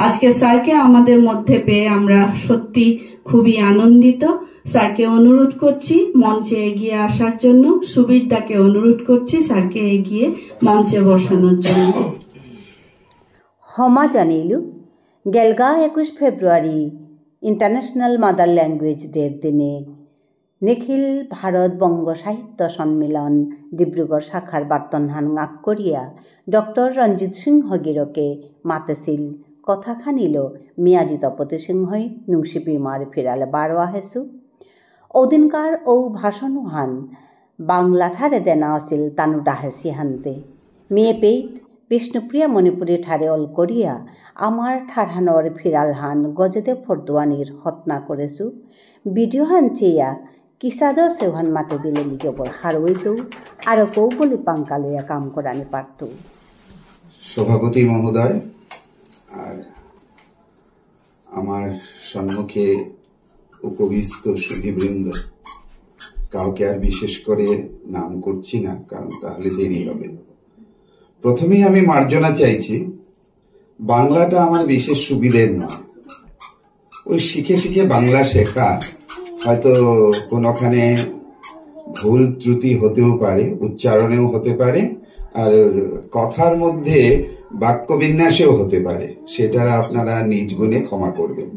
আজকে স্যারকে আমাদের মধ্যে পেয়ে আমরা সত্যি খুবই আনন্দিত। স্যারকে অনুরোধ করছি মঞ্চে এগিয়ে আসার জন্য। সুবীরদাকে অনুরোধ করছি স্যারকে এগিয়ে মঞ্চে বসানোর জন্য। ক্ষমা জানিলু গেলগা 21 ফেব্রুয়ারি ইন্টারন্যাশনাল মাদার ল্যাঙ্গুয়েজ ডের দিনে নিখিল ভারত বঙ্গ সাহিত্য সম্মিলন ডিব্রুগড় শাখার বার্তনহান আগ করিয়া ডক্টর রঞ্জিত সিংহ গিরকে মাতেছিল কথা খানিল মিয়াজি তপতি সিংহই নুংসি বিমার ফিরালে বারোয়া হেসু ওদিনকার ও ভাষণহান বাংলা ঠারে দেনা আছিল তানু ডাহেসি হানতে মেয়ে পেইত বিষ্ণুপ্রিয়া মণিপুরী ঠারে অল করিয়া আমার ঠারহানর ফিরাল হান গজেদে ফরদুয়ানির হতনা করেছু ভিডিও হান চেয়া কিসাদর সেহান মাতে দিলে নিজবর হারওইতো আরো কৌ বলি পাঙ্কা লইয়া কাম করানি পারত। সভাপতি মহোদয় আর আমার সম্মুখে উপবিষ্ট সুধীবৃন্দ, কাউকে আর বিশেষ করে নাম করছি না, কারণ তাহলে দেরি হবে। প্রথমেই আমি মার্জনা চাইছি, বাংলাটা আমার বিশেষ সুবিধের নয়। ওই শিখে শিখে বাংলা শেখা, হয়তো কোনখানে ভুল ত্রুটি হতেও পারে, উচ্চারণেও হতে পারে, আর কথার মধ্যে বাক্য বিন্যাসেও হতে পারে, সেটা আপনারা নিজ গুণে ক্ষমা করবেন।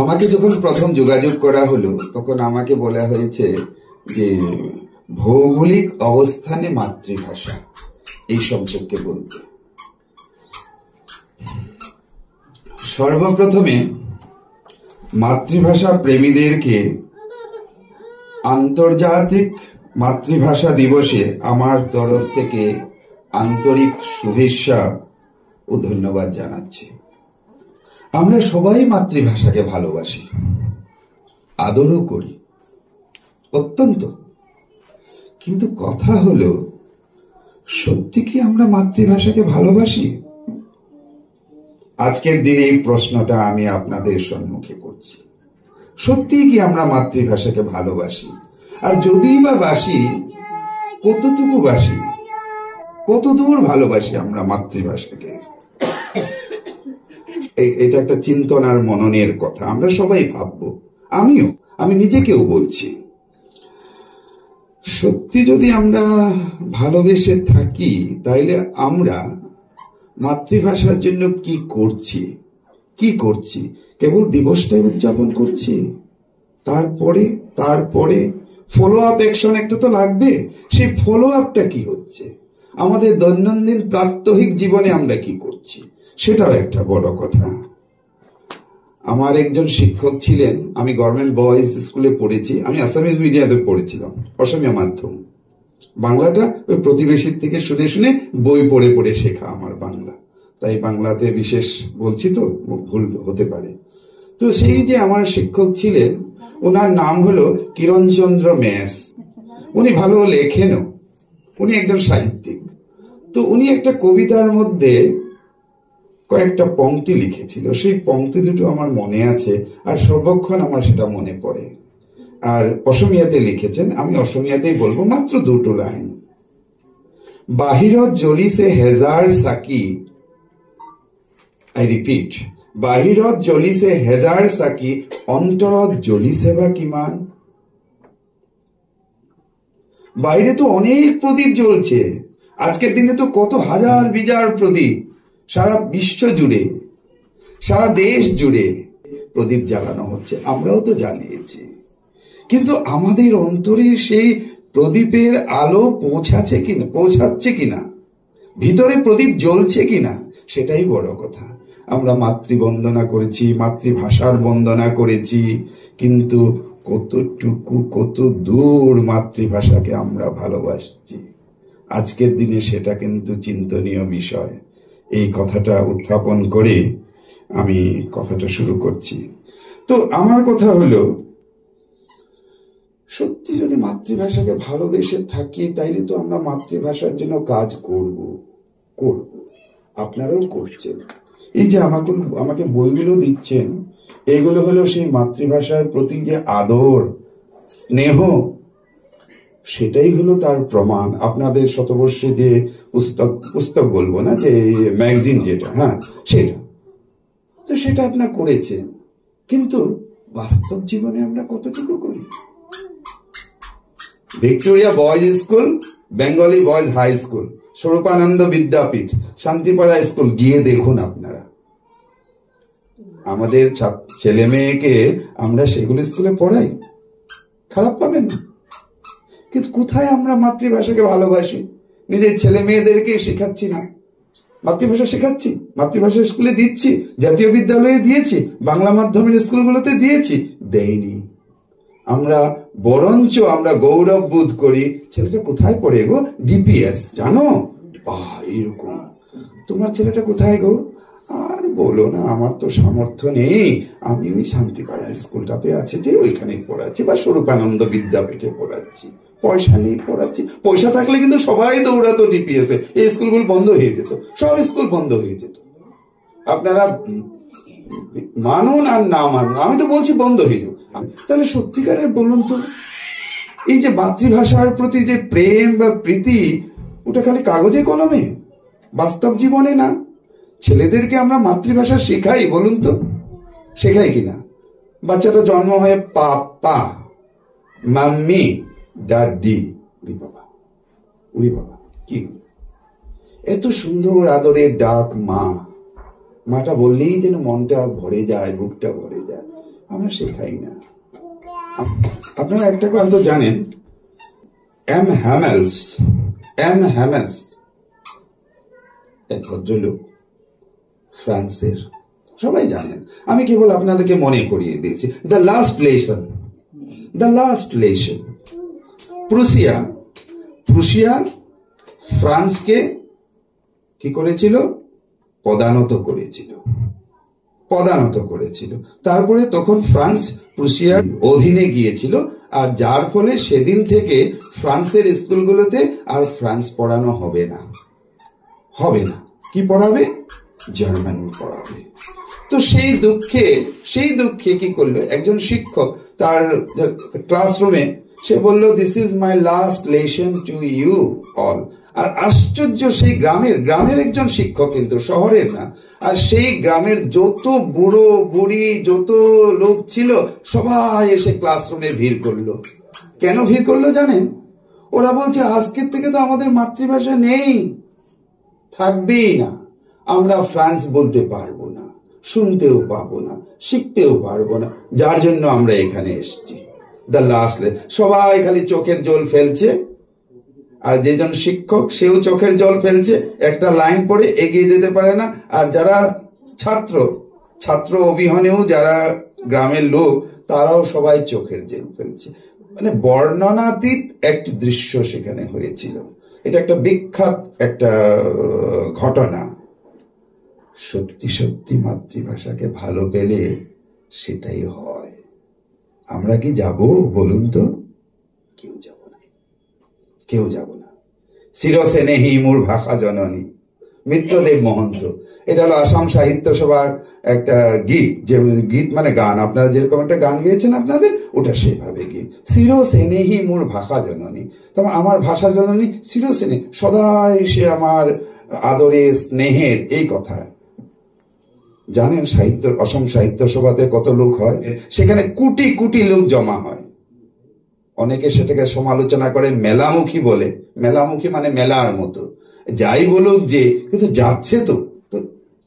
আমাকে যখন প্রথম যোগাযোগ করা হলো তখন আমাকে বলা হয়েছে যে ভৌগোলিক অবস্থানে মাতৃভাষা এই সম্পর্কে বলতে। সর্বপ্রথমে মাতৃভাষা প্রেমীদেরকে আন্তর্জাতিক মাতৃভাষা দিবসে আমার তরফ থেকে আন্তরিক শুভেচ্ছা ও ধন্যবাদ জানাচ্ছি। আমরা সবাই মাতৃভাষাকে ভালোবাসি, আদরও করি অত্যন্ত, কিন্তু কথা হলো সত্যি কি আমরা মাতৃভাষাকে ভালোবাসি? আজকের দিনে এই প্রশ্নটা আমি আপনাদের সম্মুখে করছি। সত্যি কি আমরা মাতৃভাষাকে ভালোবাসি? আর যদি বা বাসি, কতটুকু বাসি, কতদূর ভালোবাসি আমরা মাতৃভাষাকে? এটা একটা চিন্তন আর মননের কথা, আমরা সবাই ভাববো, আমি নিজেকেও বলছি। সত্যি যদি আমরা ভালোবেসে থাকি, তাইলে আমরা মাতৃভাষার জন্য কি করছি? কেবল দিবসটাই উদযাপন করছি, তারপরে ফলো আপ অ্যাকশন একটা তো লাগবে। সেই ফলো আপটা কি হচ্ছে? আমাদের দৈনন্দিন প্রাত্যহিক জীবনে আমরা কি করছি, সেটাও একটা বড় কথা। আমার একজন শিক্ষক ছিলেন, আমি গভর্নমেন্ট বয়েজ স্কুলে পড়েছি, আমি আসামিজ মিডিয়াতে পড়েছিলাম, অসমীয়া মাধ্যম। বাংলাটা ওই প্রতিবেশীর থেকে শুনে শুনে বই পড়ে পড়ে শেখা আমার বাংলা, তাই বাংলাতে বিশেষ বলছি তো ভুল হতে পারে। তো সেই যে আমার শিক্ষক ছিলেন, ওনার নাম হলো কিরণচন্দ্র মেস। উনি ভালো লেখেনও, উনি একজন সাহিত্যিক। তো উনি একটা কবিতার মধ্যে কয়েকটা পংক্তি লিখেছিল, সেই পংক্তি দুটো আমার মনে আছে, আর সর্বক্ষণ আমার সেটা মনে পড়ে। আর অসমীয়াতে লিখেছেন, আমি অসমীয়াতেই বলবো, মাত্র দুটো লাইন। বাহিরত জ্বলিছে হেজাৰ চাকি, আই রিপিট, বাহিরত জ্বলিছে হেজাৰ চাকি, অন্তৰত জ্বলিছে বা কিমান। বাইরে তো অনেক প্রদীপ জ্বলছে, আজকের দিনে তো কত হাজার বিজার প্রদীপ সারা বিশ্ব জুড়ে, সারা দেশ জুড়ে প্রদীপ জ্বালানো হচ্ছে, আমরাও তো জ্বালিয়েছি। কিন্তু আমাদের অন্তরে সেই প্রদীপের আলো পৌঁছাচ্ছে কিনা, ভিতরে প্রদীপ জ্বলছে কিনা, সেটাই বড় কথা। আমরা মাতৃবন্দনা করেছি, মাতৃভাষার বন্দনা করেছি, কিন্তু কত দূর মাতৃভাষাকে আমরা ভালোবাসছি আজকের দিনে, সেটা কিন্তু চিন্তনীয় বিষয়। এই কথাটা উত্থাপন করে আমি কথাটা শুরু করছি। তো আমার কথা হলো, সত্যি যদি মাতৃভাষাকে ভালোবেসে থাকি, তাইলে তো আমরা মাতৃভাষার জন্য কাজ করব। আপনারাও করছেন। এই যে আমাকে বইগুলো দিচ্ছেন, এগুলো হলো সেই মাতৃভাষার প্রতি যে আদর, স্নেহ, সেটাই হলো তার প্রমাণ। আপনাদের শতবর্ষে যে পুস্তক বলবো না, যে ম্যাগাজিন যেটা, হ্যাঁ সেটা তো, সেটা আপনার করেছেন, কিন্তু বাস্তব জীবনে আমরা কতটুকু করি? Victoria boys school, Bengali boys high school, Swarupananda Vidyapith, Shantipara school গিয়ে দেখুন আপনারা। আমাদের ছেলে মেয়েকে আমরা সেগুলো স্কুলে পড়াই, খারাপ পাবেন না, কিন্তু কোথায় আমরা মাতৃভাষাকে ভালোবাসি? নিজের ছেলে মেয়েদেরকে শেখাচ্ছি না। মাতৃভাষা শেখাচ্ছি, মাতৃভাষা স্কুলে দিচ্ছি, জাতীয় বিদ্যালয়ে দিয়েছি, বাংলা মাধ্যমের স্কুলগুলোতে দিয়েছি, দেয়নি। আমরা বরঞ্চ আমরা গৌরব বোধ করি, ছেলেটা কোথায় পড়ে গো? ডিপিএস, জানো? এরকম। তোমার ছেলেটা কোথায় গো? আর বলো না, আমার তো সামর্থ্য নেই, আমি ওই শান্তিপাড়া স্কুলটাতে আছে যে ওইখানে পড়াচ্ছি, বা স্বরূপানন্দ বিদ্যাপীঠে পড়াচ্ছি। পয়সা নেই, পড়াচ্ছি। পয়সা থাকলে কিন্তু সবাই দৌড়াতো ডিপিএস এ, এই স্কুলগুলো বন্ধ হয়ে যেত, সব স্কুল বন্ধ হয়ে যেত। আপনারা মানুন আর না মানুন, আমি তো বলছি বন্ধ হয়ে যাবে। তাহলে সত্যিকারের বলুন তো, এই যে মাতৃভাষার প্রতি যে প্রেম বা প্রীতি, ওটা খালি কাগজে কলমে, বাস্তব জীবনে না। ছেলেদেরকে আমরা মাতৃভাষা শেখাই, বলুন তো, শেখাই কিনা? বাচ্চাটা জন্ম হয়ে পাপা, মাম্মি, ডাডি, উড়ি বাবা, উড়ি বাবা, কি এত সুন্দর আদরের ডাক মা। মাটা বললেই যেন মনটা ভরে যায়, বুকটা ভরে যায়। আমরা শেখাই না। আপনারা একটা কথা তো জানেন, এম হ্যামেলস এক ভদ্রলোক, ফ্রান্সের, সবাই জানেন, আমি কেবল আপনাদেরকে মনে করিয়ে দিয়েছি। The last lesson. প্রুশিয়া ফ্রান্সকে কি করেছিল? পদানত করেছিল। তারপরে তখন ফ্রান্স প্রুশিয়ার অধীনে গিয়েছিল, আর যার ফলে সেদিন থেকে ফ্রান্সের স্কুলগুলোতে আর ফ্রান্স পড়ানো হবে না। কি পড়াবে? জার্মান পড়াবে। তো সেই দুঃখে কি করলো একজন শিক্ষক, তার ক্লাসরুমে সে বলল, this is my last lesson to you all. আর আশ্চর্য, সেই গ্রামের একজন শিক্ষক, কিন্তু শহরের না। আর সেই গ্রামের যত বুড়ো বুড়ি, যত লোক ছিল, সবাই এসে ক্লাসরুমে ভিড় করলো। কেন ভিড় করলো জানেন? ওরা বলছে, আজকের থেকে তো আমাদের মাতৃভাষা নেই, থাকবেই না। আমরা ফ্রান্স বলতে পারবো না, শুনতেও পাবো না, শিখতেও পারবো না, যার জন্য আমরা এখানে এসেছি। The last. সবাই খালি চোখের জল ফেলছে, আর যেজন শিক্ষক সেও চোখের জল ফেলছে, একটা লাইন পড়ে এগিয়ে যেতে পারে না। আর যারা ছাত্র অবিহনেও যারা গ্রামের লোক, তারাও সবাই চোখের জল ফেলছে। মানে বর্ণনাতীত একটি দৃশ্য সেখানে হয়েছিল। এটা একটা বিখ্যাত একটা ঘটনা। সত্যি মাতৃভাষাকে ভালো পেলে সেটাই হয়। আমরা কি যাব বলুন তো? কেউ যাব না। চিরস্নেহী মোর ভাষা জননী, মিত্রদেব মহন্ত। এটা হলো আসাম সাহিত্য সভার একটা গীত, যে গীত মানে গান, আপনারা যেরকম একটা গান গেয়েছেন আপনাদের, ওটা সেভাবে গীত। চিরস্নেহী মোর ভাষা জননী, তোমার আমার ভাষা জননী চিরস্নেহী, সদাই সে আমার আদরে স্নেহের, এই কথা। জানেন অসম সাহিত্য সভাতে কত লোক হয়? সেখানে কোটি কোটি লোক জমা হয়। অনেকে সেটাকে সমালোচনা করে মেলামুখী বলে, মেলামুখী মানে মেলার মতো, যাই বলুক যে, কিন্তু যাচ্ছে তো।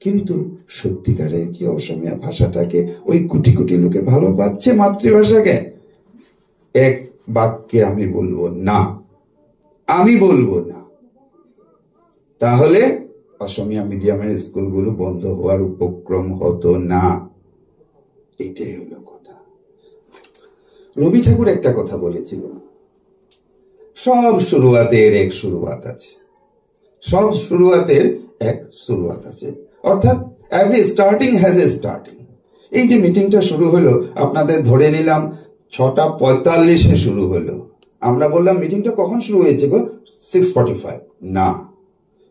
কিন্তু সত্যিকারের কি অসমীয়া ভাষাটাকে ওই কোটি কোটি লোকে ভালো পাচ্ছে মাতৃভাষাকে? এক বাক্যে আমি বলবো না। তাহলে অসমীয়া মিডিয়ামের স্কুলগুলো বন্ধ হওয়ার উপক্রম হতো না। এটাই হলো কথা। রবি ঠাকুর একটা কথা বলেছিল, সব শুরুয়াতের এক শুরুয়াত আছে। অর্থাৎ every starting has a starting. এই যে মিটিংটা শুরু হলো, আপনাদের ধরে নিলাম 6:45 শুরু হলো। আমরা বললাম মিটিংটা কখন শুরু হয়েছে গো? 6:45। না,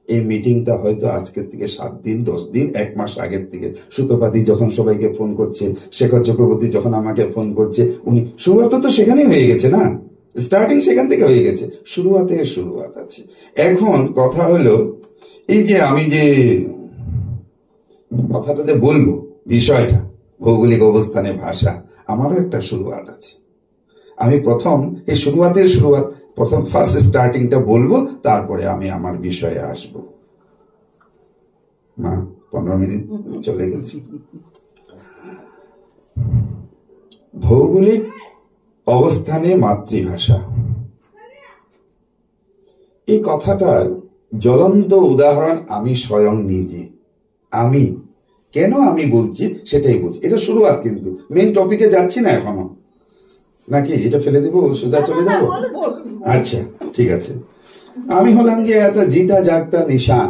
এই মিটিংটা হয়তো আজকের থেকে 7 দিন, 10 দিন, 1 মাস আগের থেকে। সুতপাদি যখন সবাইকে ফোন করছে, শেখর চক্রবর্তী যখন আমাকে ফোন করছে, উনি শুরুয়াত তো সেখানেই হয়ে গেছে না? স্টার্টিং সেখান থেকে হয়ে গেছে, শুরুয়াত আছে। এখন কথা হলো এই যে আমি যে কথাটা যে বলবো, বিষয়টা ভৌগোলিক অবস্থানে ভাষা, আমারও একটা শুরুয়াত আছে। আমি প্রথম এই প্রথম ফার্স্ট স্টার্টিংটা বলবো, তারপরে আমি আমার বিষয়ে আসবো। মা 15 মিনিট চলে গেছি। ভৌগোলিক অবস্থানে মাতৃভাষা, এই কথাটার জ্বলন্ত উদাহরণ আমি স্বয়ং নিজে। আমি কেন আমি বলছি সেটাই বলছি, এটা শুরুয়াত, কিন্তু মেইন টপিকে যাচ্ছি না এখনো, নাকি এটা ফেলে দেবো, সোজা চলে যাবো? আচ্ছা ঠিক আছে। আমি হলাম যে এত জিতা জাগতা নিশান,